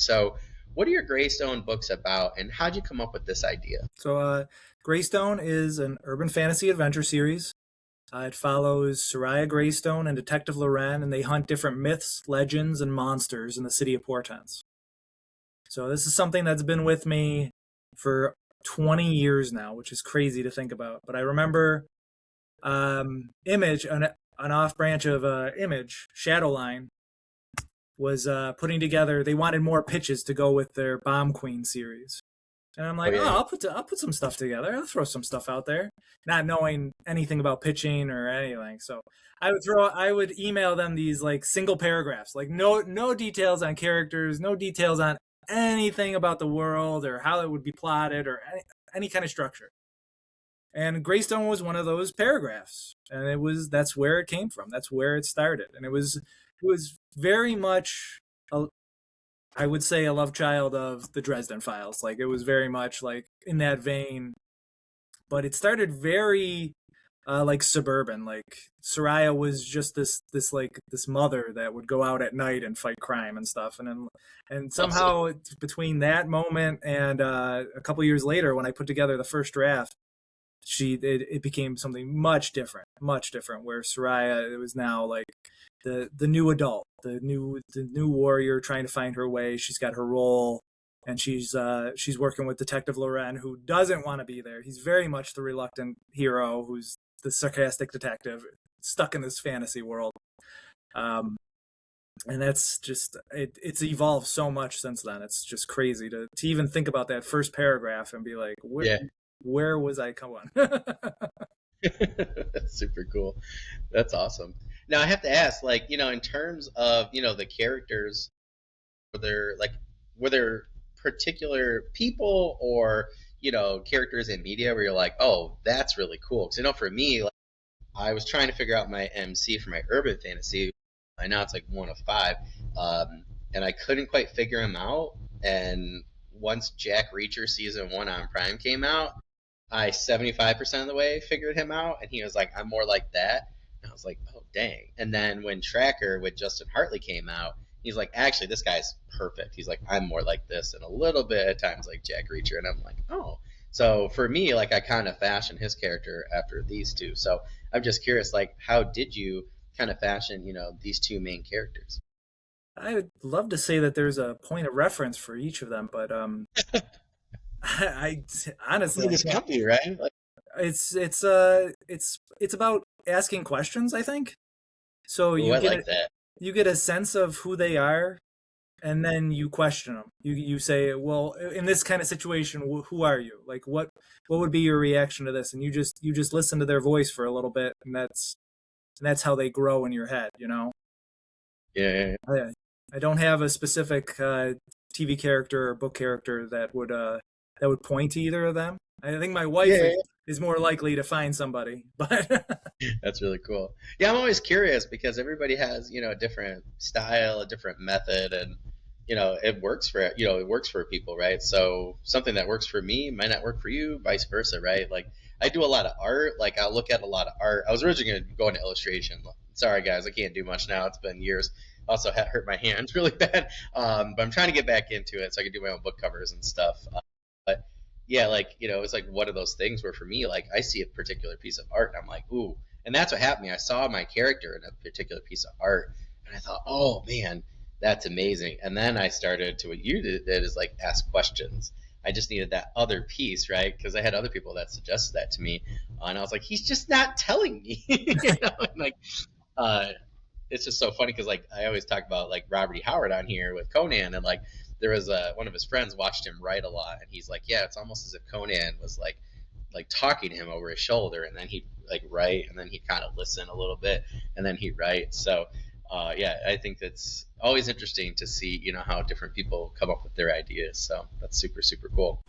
So what are your Greystone books about, and how'd you come up with this idea? So, Greystone is an urban fantasy adventure series. It follows Soraya Greystone and Detective Loren, and they hunt different myths, legends, and monsters in the city of Portents. So this is something that's been with me for 20 years now, which is crazy to think about. But I remember Image, an off branch of Image, Shadowline, was putting together. They wanted more pitches to go with their Bomb Queen series, and I'm like, Oh, yeah. I'll put some stuff together. I'll throw some stuff out there, not knowing anything about pitching or anything. So I would email them these like single paragraphs, like no details on characters, no details on anything about the world or how it would be plotted or any kind of structure. And Greystone was one of those paragraphs, and that's where it came from. That's where it started, and it was very much I would say a love child of the Dresden Files. Like it was very much like in that vein, but it started very like suburban. Like Soraya was just this mother that would go out at night and fight crime and stuff. And somehow between that moment and a couple years later, when I put together the first draft, it became something much different. Where Soraya, it was now like the new adult, the new warrior trying to find her way. She's got her role, and she's working with Detective Loren, who doesn't want to be there. He's very much the reluctant hero, who's the sarcastic detective stuck in this fantasy world. And that's just it's evolved so much since then. It's just crazy to even think about that first paragraph and be like, where was I going? That's super cool. That's awesome. Now I have to ask, like, in terms of, the characters, were there particular people or, characters in media where you're like, oh, that's really cool? Because, for me, like, I was trying to figure out my MC for my urban fantasy. I know it's like 1 of 5. And I couldn't quite figure him out. And once Jack Reacher season 1 on Prime came out, I 75% of the way figured him out, and he was like, I'm more like that. And I was like, oh, dang. And then when Tracker with Justin Hartley came out, he's like, actually, this guy's perfect. He's like, I'm more like this, and a little bit at times like Jack Reacher. And I'm like, oh. So for me, like, I kind of fashioned his character after these two. So I'm just curious, like, how did you kind of fashion, these two main characters? I would love to say that there's a point of reference for each of them, but I honestly, This company, right? Like, it's about asking questions, I think. So I like that. You get a sense of who they are, and then you question them. You say, well, in this kind of situation, who are you? Like, what would be your reaction to this? And you just listen to their voice for a little bit, and that's how they grow in your head. Yeah. I don't have a specific TV character or book character that would point to either of them. I think my wife is more likely to find somebody, but That's really cool. Yeah, I'm always curious because everybody has, a different style, a different method, and it works for people, right? So something that works for me might not work for you, vice versa, right? Like I do a lot of art, like I'll look at a lot of art. I was originally going to go into illustration. Sorry guys, I can't do much now. It's been years. Also hurt my hands really bad, but I'm trying to get back into it so I can do my own book covers and stuff. But yeah, like, it's like one of those things where for me, like I see a particular piece of art and I'm like, ooh. And that's what happened to me. I saw my character in a particular piece of art and I thought, oh man, that's amazing. And then I started to what you did is like ask questions. I just needed that other piece, right? Because I had other people that suggested that to me. And I was like, he's just not telling me. And like, it's just so funny because like I always talk about like Robert E. Howard on here with Conan, and like there was one of his friends watched him write a lot, and he's like, yeah, it's almost as if Conan was like talking to him over his shoulder, and then he'd like write, and then he'd kind of listen a little bit, and then he'd write. So yeah, I think that's always interesting to see, how different people come up with their ideas. So that's super, super cool.